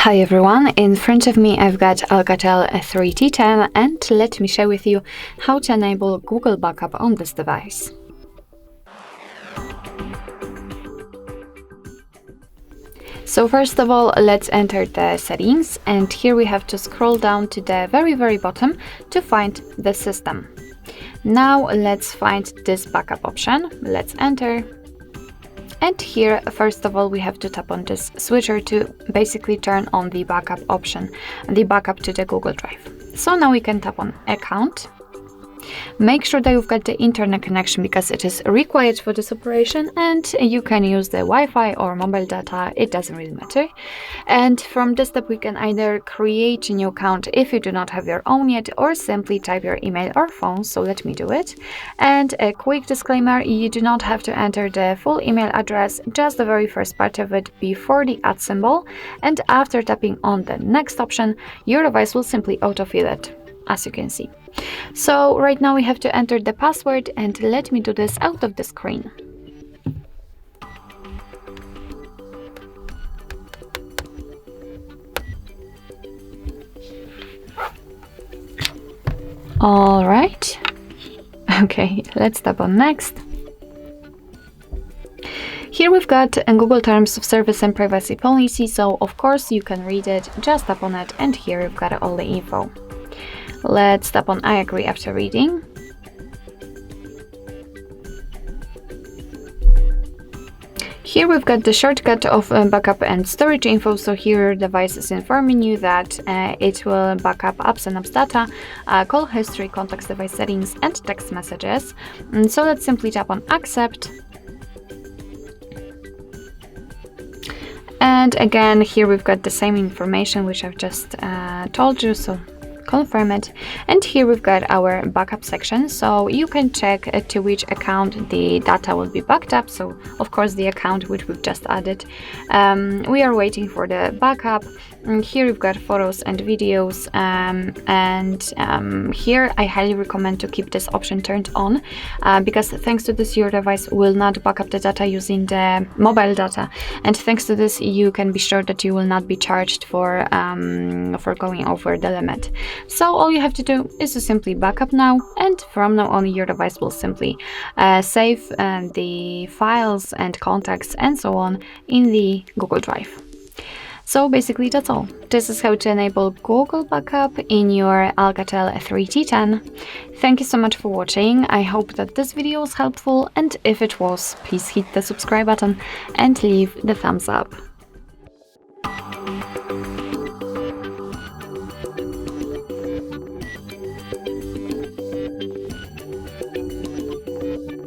Hi everyone, in front of me I've got Alcatel 3T10 and let me share with you how to enable Google Backup on this device. So first of all, let's enter the settings, and here we have to scroll down to the very bottom to find the system. Now let's find this backup option. Let's enter. And here, first of all, we have to tap on this switcher to basically turn on the backup option, the backup to the Google Drive. So now we can tap on Account. Make sure that you've got the internet connection because it is required for this operation, and you can use the Wi-Fi or mobile data, it doesn't really matter. And from this step we can either create a new account if you do not have your own yet, or simply type your email or phone, so let me do it. And a quick disclaimer, you do not have to enter the full email address, just the very first part of it before the @ symbol, and after tapping on the next option, your device will simply autofill it, as you can see. So right now we have to enter the password, and let me do this out of the screen. All right. Okay, let's tap on next. Here we've got a Google Terms of Service and Privacy Policy, so of course you can read it, just tap on it, and here you've got all the info. Let's tap on I agree after reading. Here we've got the shortcut of backup and storage info, so here your device is informing you that it will backup apps and apps data, call history, contacts, device settings, and text messages. So let's simply tap on accept. And again, here we've got the same information which I've just told you, so confirm it. And here we've got our backup section, so you can check to which account the data will be backed up. So of course the account which we've just added. We are waiting for the backup. And here we've got photos and videos, and here I highly recommend to keep this option turned on, because thanks to this your device will not back up the data using the mobile data, and thanks to this you can be sure that you will not be charged for going over the limit. So all you have to do is to simply backup now, and from now on your device will simply save the files and contacts and so on in the Google Drive. So basically that's all. This is how to enable Google Backup in your Alcatel 3T10. Thank you so much for watching. I hope that this video was helpful, and if it was, please hit the subscribe button and leave the thumbs up.